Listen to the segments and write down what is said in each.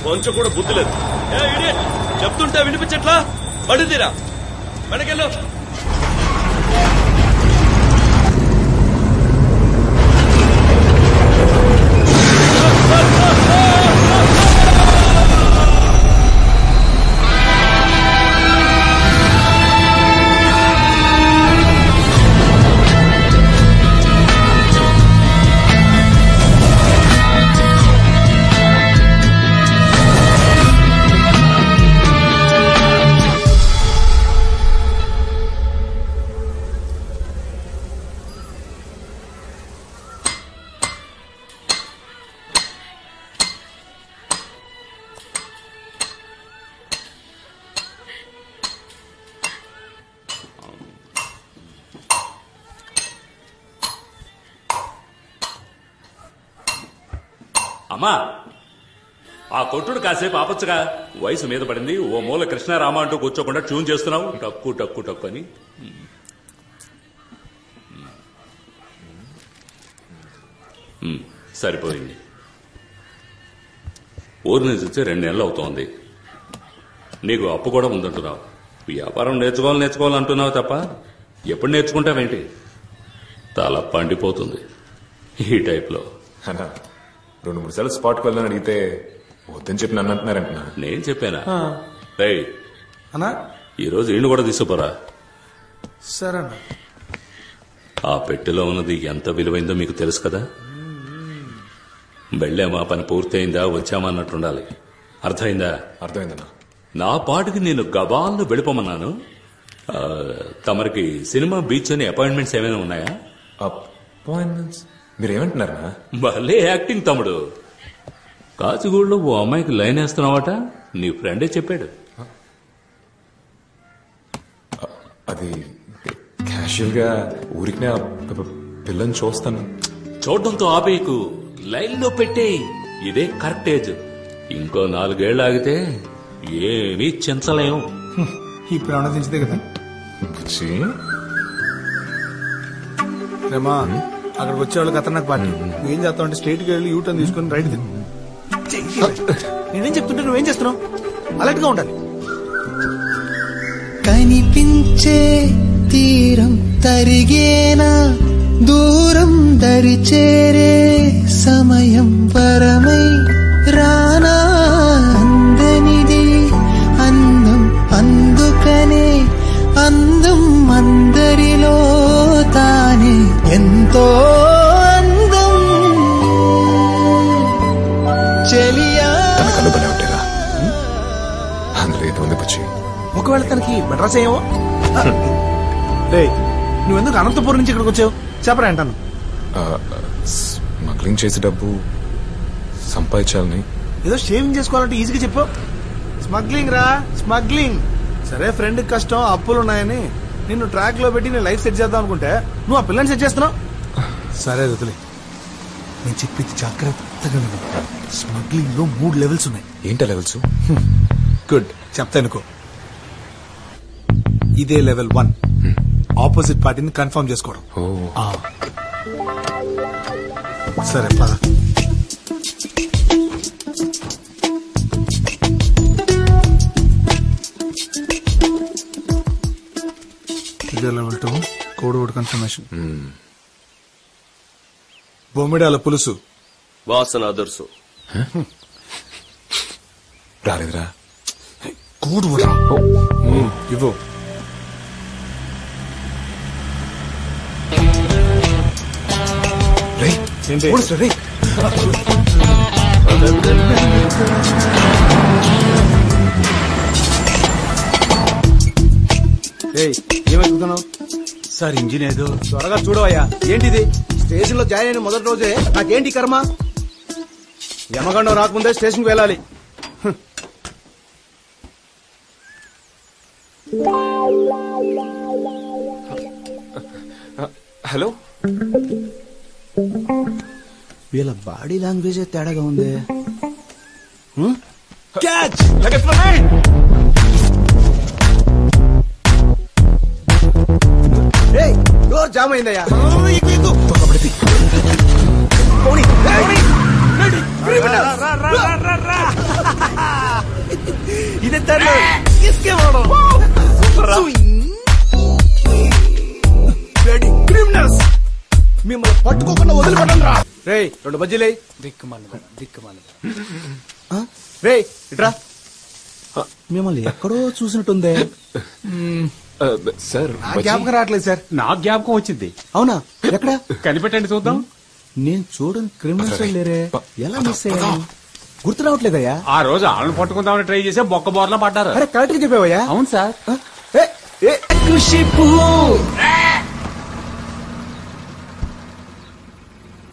కొంచెం కూడా బుద్ధి లేదు. చెప్తుంటే వినిపించట్లా? పడితీరా వెనకెళ్ళు. అమ్మా, ఆ కొట్టుడు కాసేపు ఆపచ్చుగా. వయసు మీద పడింది. ఓ మూల కృష్ణారామ అంటూ కూర్చోకుండా ట్యూన్ చేస్తున్నావు. టక్కు టక్కు టక్కు అని. సరిపోయింది. ఊరు నుంచి వచ్చి 2 నెలలు అవుతోంది. నీకు అప్పు కూడా ఉందంటున్నావు. వ్యాపారం నేర్చుకోవాలంటున్నావు తప్ప ఎప్పుడు నేర్చుకుంటావేంటి? తల పండిపోతుంది ఈ టైప్లో. 2-3 సార్లు స్పాట్కి వెళ్ళని అడిగితే వద్దని చెప్పి నన్ను అంటున్నారంటున్నా. నేను చెప్పానా? అన్నా ఈరోజు ఈయన కూడా తీసుకుపోరా. సరే అన్న. ఆ పెట్టెలో ఉన్నది ఎంత విలువైందో మీకు తెలుసు కదా. వెళ్ళామా, పని పూర్తయిందా, వచ్చామా అన్నట్టుండాలి. అర్థమైందా? అర్థమైందన్నా. నా పాటికి నేను గబాల్లో వెళ్ళిపోమన్నాను. తమరికి సినిమా, బీచ్ అని అపాయింట్మెంట్స్ ఏమైనా ఉన్నాయా? అపాయింట్మెంట్స్ మీరేమంటున్నారా? భలే యాక్టింగ్ తమ్ముడు. కాచిగూడలో ఓ అమ్మాయికి లైన్ వేస్తున్నావట. నీ ఫ్రెండే చెప్పాడు. అది క్యాషువల్ గా ఊరికి పిల్లని చూస్తాను. చూడడంతో ఆపేయకు, లైన్ లో పెట్టే. ఇదే కరెక్ట్ ఏజ్. ఇంకో 4 ఏళ్ళు ఆగితే ఏమీ చించలేం. ఇప్పుడు ఆనందించదే కదా. రేమా, అక్కడికి వచ్చేవాళ్ళకి ఖతర్నాక్ పార్టీ. నువ్వేం చేస్తావు అంటే స్ట్రైట్ గా వెళ్ళి యూటర్న్ తీసుకుని రైట్ తిను. నేనేం చెప్తుంటే నువ్వేం చేస్తున్నావు? అలర్ట్ గా ఉండాలి. కనిపించే తీరం తరిగేనా, దూరం దరి చేరే సమయం వరమై రానా, అందనిది అందం అందుకనే అందం అందరిలో తానే ఎంతో అందం. చెలియా ఒకవేళ తనకి మెడ్రాస్ ఏమో. నువ్వెందుకు అనంతపురం నుంచి ఇక్కడికి వచ్చావు చెప్పరా అంటాను. స్మగ్లింగ్ చేసే డబ్బు సంపాదించాలని. ఏదో షేవింగ్ చేసుకోవాలంటే ఈజీగా చెప్పావు. స్మగ్లింగ్ రా, స్మగ్లింగ్. సరే, ఫ్రెండ్ కష్టం, అప్పులు ఉన్నాయని నిన్ను ట్రాక్ లో పెట్టి నేను లైఫ్ సెట్ చేద్దాం అనుకుంటే నువ్వు ఆ పిల్లని సెట్ చేస్తున్నావు. సరే వదిలే, నేను చెప్పింది జాగ్రత్తగా విను. స్మగ్లింగ్ లో 3 లెవెల్స్ ఉన్నాయి. ఏంటా లెవెల్స్? గుడ్, చెప్తా అనుకో. ఇదే లెవెల్ 1, ఆపోజిట్ పార్టీని కన్ఫర్మ్ చేసుకోవడం. సరే పద. ఇదే లెవెల్ 2, కోడ్ వర్డ్ కన్ఫర్మేషన్. బొమ్మిడాల పులుసు వాసన అదర్సు. రాలేదురా. కోడ్ వర్డ్ ఇవ్వు. ఏమనుకుంటున్నావు సార్? ఇంజిన్ ఏదో. త్వరగా చూడవయ్యా. ఏంటిది? స్టేషన్ లో జాయిన్ అయిన మొదటి రోజే నాకేంటి కర్మ? యమగండం రాకముందే స్టేషన్కి వెళ్ళాలి. హలో, వీళ్ళ బాడీ లాంగ్వేజ్ తేడాగా ఉంది. క్యాచ్! డోర్ జామ్ అయిందయ్యా. మిమ్మల్ని పట్టుకోకుండా వదిలిపెట్టండి రా. రే 2 బజ్జీలే. దిక్కుమాలి రే ఇట్రా. మిమ్మల్ని ఎక్కడో చూసినట్టుందే. సార్ జ్ఞాపకం రావట్లేదు సార్. నాకు జ్ఞాపకం వచ్చింది. అవునా? ఎక్కడ కనిపెట్టండి చూద్దాం. నేను చూడని క్రిమినల్స్ లేరే, ఎలా మిస్ అయ్యాను? గుర్తు రావట్లేదయ్యా. ఆ రోజు వాళ్ళని పట్టుకుందామని ట్రై చేసే బొక్క బోర్లా పడ్డారు. అరే కరెక్ట్ గా చెప్పావయ్యా. అవును sir.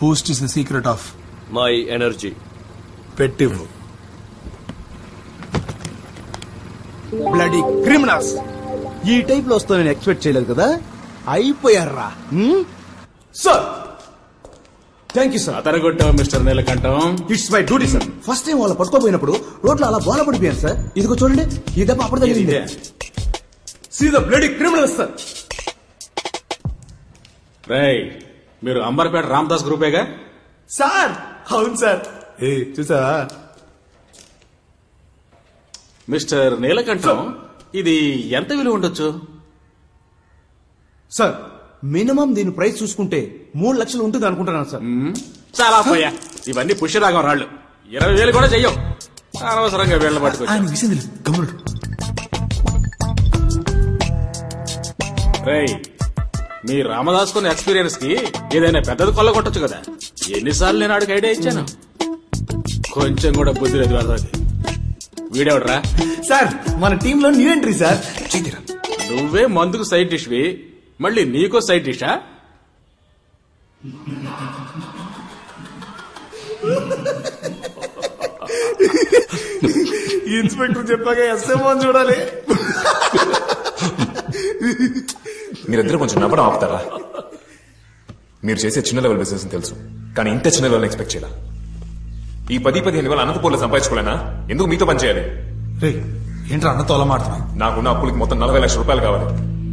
Boost is the secret of my energy. పెట్టివ్వు. Bloody criminals. ఈ టైప్ లో వస్తా నేను ఎక్స్పెక్ట్ చేయలేదు కదా. అయిపోయారా? Sir thank you sir. అతరగొట్టావు mister Neelakantam. It's my duty sir. First time వాళ్ళు పట్టుకోపోయినప్పుడు రోడ్లో అలా బోల పడిపోయాను సార్. ఇదిగో చూడండి, ఈ దెబ్బ అప్పుడు తగిలింది. See the bloody criminals sir. రేయ్, మీరు అంబర్పేట రామదాస్ గ్రూపేగా? సార్ అవును సార్. చూసా మిస్టర్ నీలకంఠం, ఇది ఎంత విలువ ఉండొచ్చు? సార్ మినిమం దీని ప్రైస్ చూసుకుంటే 3 లక్షలు ఉంటుంది అనుకుంటున్నాను సార్. చాలా పోయా, ఇవన్నీ పుష్యరాగం రాళ్ళు. 20,000 కూడా చెయ్యం. అనవసరంగా వీళ్ళ పట్టుకో. రేయ్, మీ రామదాస్ కొన్న ఎక్స్పీరియన్స్ కి ఏదైనా పెద్దది కొల్లగొట్టచ్చు కదా. ఎన్నిసార్లు నేను ఆడికి ఐడియా ఇచ్చాను. కొంచెం కూడా బుద్ధి లేదు అది. వీడెవడరా? సార్ మన టీమ్ లో న్యూ ఎంట్రీ సార్. నువ్వే మందుకు సైడ్ డిష్వి, మళ్ళీ నీకో సైడ్ డిషా? ఇన్స్పెక్టర్ చెప్పాక ఎస్ఎంఓ చూడాలి. మీరిద్దరు కొంచెం నవ్వడం ఆపుతారా? మీరు చేసే చిన్న లెవెల్ బిజినెస్ తెలుసు, కానీ ఇంత చిన్న లెవెల్ ఎక్స్పెక్ట్ చేయాల. ఈ 10-15 వేల అనంతపూర్లో సంపాదించుకోలేనా? ఎందుకు మీతో పని చేయాలి? రే ఏంట్రా అన్నతో అలా మాడుతున్నావు? నాకున్న అప్పులకి మొత్తం 40 లక్షల రూపాయలు కావాలి.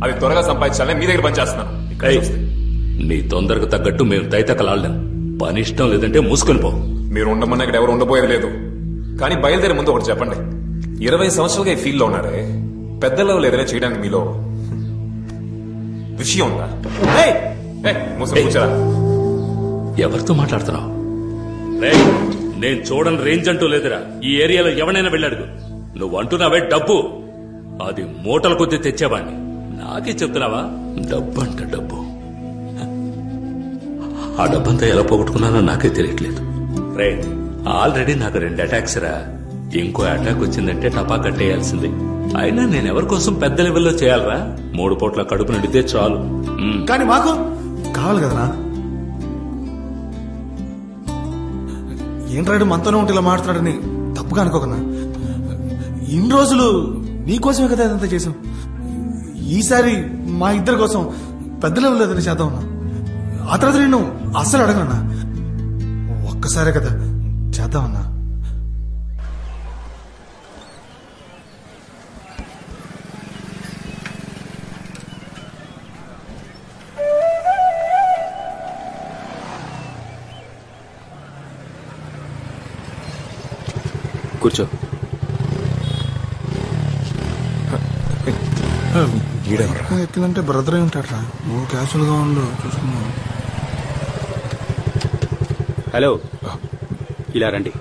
అది త్వరగా సంపాదించాలని మీ దగ్గర పని చేస్తున్నాను. నీ తొందరకు తగ్గట్టు మేము తైతకలాడలేం. పని ఇష్టం లేదంటే మూసుకొని పో. మీరు ఉండమన్నా ఇక్కడ ఎవరు ఉండబోయేది లేదు. కానీ బయలుదేరే ముందు ఒకటి చెప్పండి. 20 సంవత్సరాలుగా ఈ ఫీల్డ్ లో ఉన్నారే, పెద్ద లెవెల్ ఏదైనా చేయడానికి మీలో విషయం ఉందా? మూసుకొని కూర్చోరా. ఎవరితో మాట్లాడుతున్నావు? నేను చూడని రేంజ్ అంటూ లేదురా. ఈ ఏరియాలో ఎవరైనా వెళ్ళాడు. నువ్వు అంటున్నావే డబ్బు, అది మూటల కొద్దీ తెచ్చేవాడిని. నాకే చెప్తున్నావా? డబ్బు అంట డబ్బు. ఆ డబ్బంతా ఎలా పోగొట్టుకున్నానో నాకే తెలియట్లేదు. రే, ఆల్రెడీ నాకు 2 అటాక్స్ రా. ఇంకో అటాక్ వచ్చిందంటే టపా కట్టేయాల్సిందే. అయినా నేను ఎవరి కోసం పెద్ద లెవెల్లో చేయాలరా? 3 పూట్ల కడుపు నిండితే చాలు. కానీ మాకు కావాలి కదనా? ఏంట్రాడు మనతోనే ఉంటే ఇలా మాట్లాడని తప్పుగా అనుకోకనా? ఇన్ని రోజులు నీకోసమే కదా ఇదంతా చేసాం. ఈసారి మా ఇద్దరి కోసం పెద్ద లెవెల్ ఏదైనా చేద్దామన్నా. ఆ తర్వాత నేను అస్సలు అడగనన్నా. ఒక్కసారే కదా చేద్దామన్నా. కూర్చో. ఎక్కిందంటే బ్రదర్ అయి ఉంటాడరా. నువ్వు క్యాజువల్ గా ఉండు, చూసుకున్నావు. హలో, ఇలా రండి.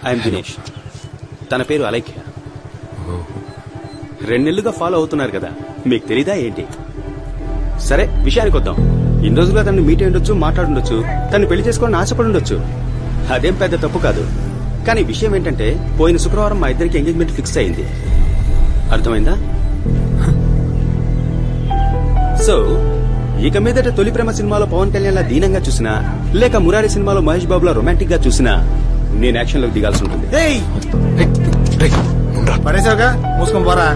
ఐఎమ్ దినేష్. తన పేరు అలైఖ్య. 2 నెలలుగా ఫాలో అవుతున్నారు కదా, మీకు తెలీదా ఏంటి? సరే, విషయానికి వద్దాం. ఇన్ని రోజులుగా తనని మీట్ అయ్యుండొచ్చు, మాట్లాడుండొచ్చు, తను పెళ్లి చేసుకోవాలని ఆశపడి ఉండొచ్చు. అదేం పెద్ద తప్పు కాదు. కానీ విషయం ఏంటంటే, పోయిన శుక్రవారం మా ఇద్దరికి ఎంగేజ్మెంట్ ఫిక్స్ అయింది. అర్థమైందా? సో ఇక మీదట తొలి ప్రేమ సినిమాలో పవన్ కళ్యాణ్ లా దీనంగా చూసినా, లేక మురారి సినిమాలో మహేష్ బాబులా రొమాంటిక్ గా చూసినా, నేను యాక్షన్ లోకి దిగాల్సి ఉంటుంది. పడేసావుగా, మూసుకొని పోరా.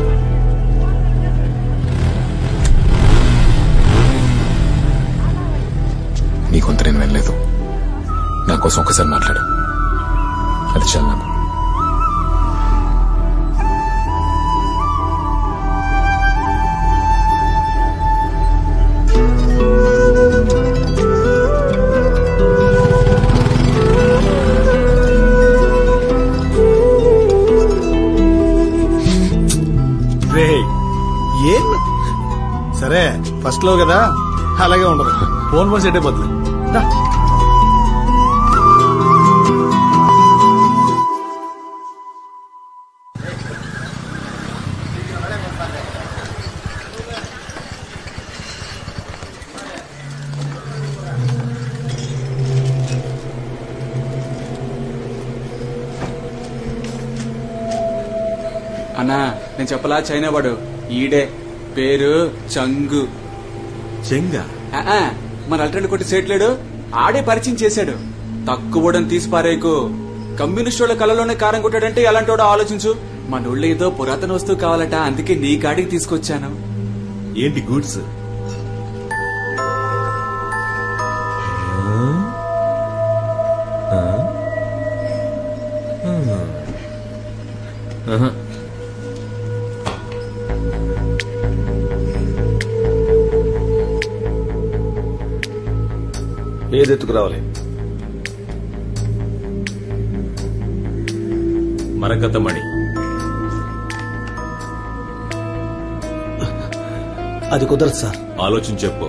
నీకొంత నేను వెళ్ళలేదు. నా కోసం ఒకసారి మాట్లాడు, అది చాలు నాకు. ఫస్ట్ లో కదా అలాగే ఉండదు. ఫోన్ సెట్ అయిపోతుంది. అన్నా నేను చెప్పలా చైనా వాడు ఈడే పేరు చంగు. చెంగా మన అల్టెండ్ కొట్టి సేట్లేడు ఆడే పరిచయం చేశాడు. తక్కువడని తీసి పారేకు. కమ్యూనిస్ట్ వాళ్ళ కళ్ళలోనే కారం కొట్టాడంటే ఎలాంటి వాడో ఆలోచించు. మనోళ్ళు ఏదో పురాతన వస్తువు కావాలట, అందుకే నీ కాడికి తీసుకొచ్చాను. ఏంటి గూడ్స్? ఏదెత్తుకు రావాలి? మరకతమణి. అది కుదరదు సార్. ఆలోచించి చెప్పు.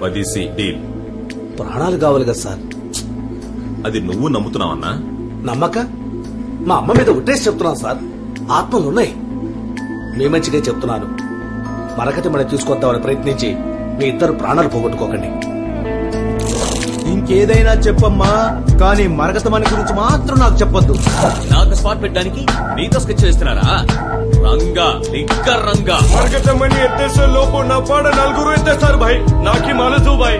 10C deal. ప్రాణాలు కావాలి కదా సార్. అది నువ్వు నమ్ముతున్నావన్నా? నమ్మక మా అమ్మ మీద ఉట్టేసి చెప్తున్నాను సార్. ఆత్మలున్నాయి. మీ మంచిగా చెప్తున్నాను. మరకతమణి తీసుకొద్దామని ప్రయత్నించి మీ ఇద్దరు ప్రాణాలు పోగొట్టుకోకండి. ఇంకేదైనా చెప్పమ్మా, కానీ మరకతమణి గురించి మాత్రం నాకు చెప్పొద్దు. నాకు స్పాట్ పెట్టడానికి నీతో స్కెచ్ చేస్తున్నారా? రంగా నిక్కర్ రంగా. మరకతమణి ఎత్తేసే లోపు నా పాడ నలుగురు ఎత్తేస్తారు భాయ్. నాకి మనసు భాయ్.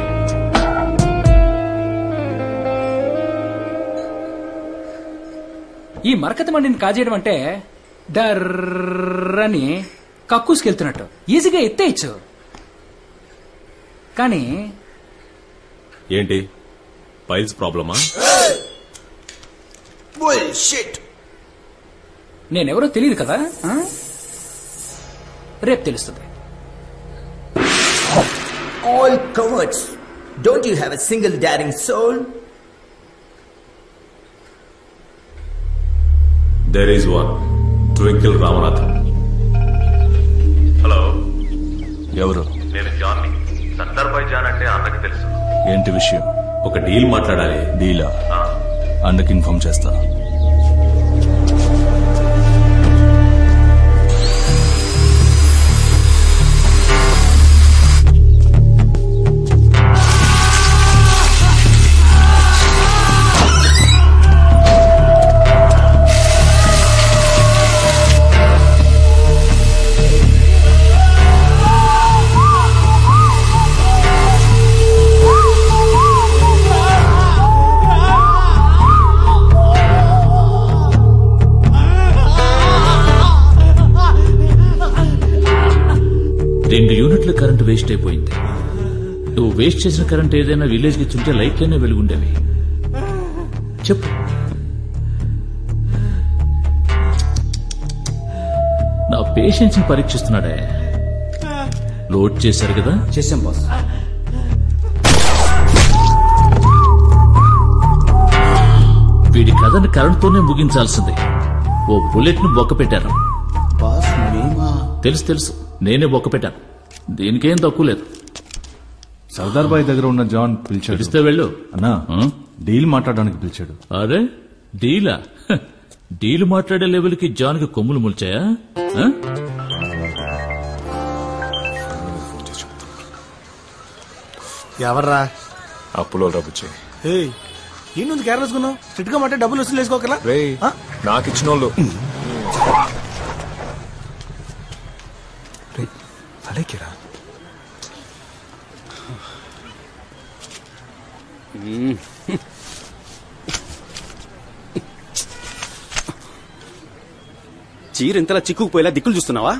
ఈ మరకతమణిని కాజేయడం అంటే డర్రని కక్కుసుకెళ్తున్నట్టు ఈజీగా ఎత్తేయచ్చు. కానీ ఏంటి ఫైల్స్ ప్రాబ్లమా? నేనెవరో తెలియదు కదా, రేపు తెలుస్తుంది. All cowards. Don't you have a single daring soul? There is one. Twinkle Ramanathan. Hello, ఎవరు? నేను జాన్ని. సర్దార్బాయ్ జాన్ అంటే అన్నకి తెలుసు. ఏంటి విషయం? ఒక డీల్ మాట్లాడాలి. డీలా? అన్నకి ఇన్ఫార్మ్ చేస్తా. కరెంటు వేస్ట్ అయిపోయింది. నువ్వు వేస్ట్ చేసిన కరెంట్ ఏదైనా విలేజ్ కి ఇచ్చుంటే లైట్లనే వెలుగుండేవి. చెప్పు. నా పేషెన్స్ ని పరీక్షిస్తున్నాడే. లోడ్ చేశారు కదా? చేశాం బాస్. వీడి కథని కరెంట్తోనే ముగించాల్సింది. ఓ బుల్లెట్ ను బొక్క పెట్టారు. తెలుసు తెలుసు, నేనే బొక్క పెట్టాను. దీనికేం తక్కువ లేదు. సర్దార్ బాయ్ దగ్గర ఉన్న జాన్ పిలిచాడు. పిలిస్తే వెళ్ళు అన్నా. డీల్ మాట్లాడడానికి పిలిచాడు. అరే డీలా? డీల్ మాట్లాడే లెవెల్ కి జాన్ కి కొమ్ములు ముల్చాయా? ఎవర్రా? అప్పులో రబ్బుచ్చే. ఏంటి కేరళకున్నావు? చిట్టుగా మాట డబ్బులు వసూలు వేసుకోకరా? నాకు ఇచ్చిన వాళ్ళు అలాగేరా. చీర ఇంతలా చిక్కుకుపోయేలా దిక్కులు చూస్తున్నావా?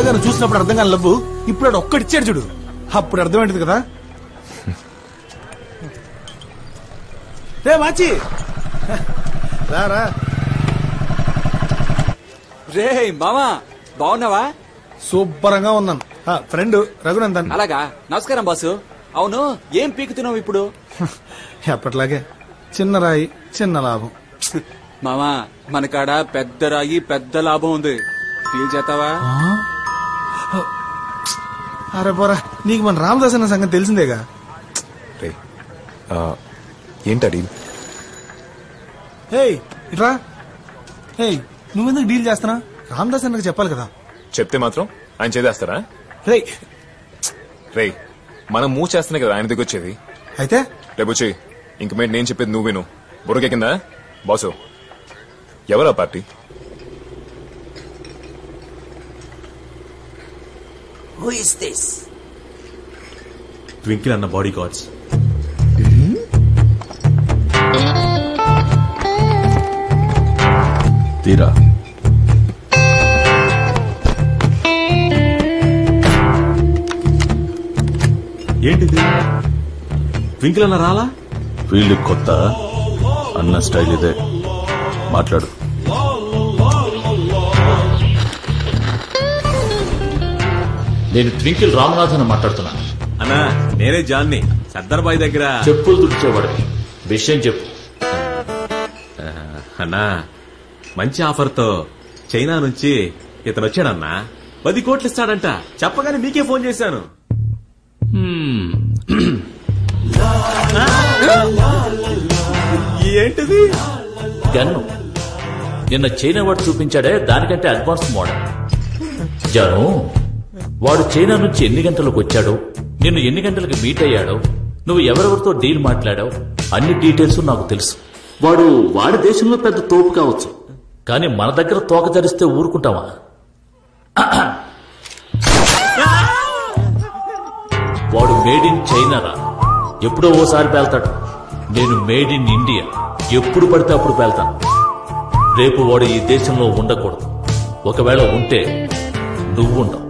గారు చూసినప్పుడు అర్థం కాని లవ్వు ఇప్పుడు ఆడు ఒక్కడిచ్చాడు చూడు, అప్పుడు అర్థమైంది కదా. రే మాచి రా. రే మామా బాగున్నావా? సూపరంగా ఉన్నాను. ఫ్రెండ్ రఘునందన్. అలాగా, నమస్కారం బాసు. అవును, ఏం పీకుతున్నావు ఇప్పుడు? ఎప్పట్లాగే చిన్న రాయి చిన్న లాభం. మామా మన కాడ పెద్ద రాయి పెద్ద లాభం ఉంది, ఫీల్ చేస్తావా? అరే పోరా, నీకు మన రామదాస్ అన్న సంగతి తెలిసిందేగా. ఏంటా డీల్? ఇట్రా. నువ్వెందుకు డీల్ చేస్తున్నా? రామదాస్ అన్నకు చెప్పాలి కదా. చెప్తే మాత్రం ఆయన చేదేస్తారా? రే మనం మూవ్ చేస్తున్నాయి కదా ఆయన దిగొచ్చేది. అయితే రేపొచ్చి ఇంక మీద నేను చెప్పేది నువ్వు విను. బుర్రకెక్కిందా బాసు? ఎవరా party? Who is this? Twinkle అన్న బాడీ గార్డ్స్. తీరా ఏంటిది? ట్వింకిల్ అన్న రాలా? ఫీల్డ్ కొత్త, అన్న స్టైల్ ఇదే. మాట్లాడు. నేను ట్వింకిల్ రామనాథన్ మాట్లాడుతున్నాను. అన్నా నేనే జాన్ని, సర్దార్ బాయ్ దగ్గర చెప్పులు తుడిచేవాడికి. విషయం చెప్పు. అన్నా మంచి ఆఫర్ తో చైనా నుంచి ఇతను వచ్చాడన్నా. 10 కోట్లు ఇస్తాడంట. చెప్పగానే మీకే ఫోన్ చేశాను. ఏంటిది? గన్ను నిన్న చైనా వాడు చూపించాడే, దానికంటే అడ్వాన్స్ మోడల్. జాను, వాడు చైనా నుంచి ఎన్ని గంటలకు వచ్చాడో, నిన్ను ఎన్ని గంటలకు మీట్ అయ్యాడో, నువ్వు ఎవరెవరితో డీల్ మాట్లాడావు, అన్ని డీటెయిల్స్ నాకు తెలుసు. వాడు వాడి దేశంలో పెద్ద తోపు కావచ్చు, కానీ మన దగ్గర తోక జరిస్తే ఊరుకుంటావా? వాడు మేడ్ ఇన్ చైనా రా, ఎప్పుడో ఓసారి పేల్తాడు. నేను మేడ్ ఇన్ ఇండియా, ఎప్పుడు పడితే అప్పుడు పేల్తాను. రేపు వాడు ఈ దేశంలో ఉండకూడదు. ఒకవేళ ఉంటే నువ్వు ఉండవు.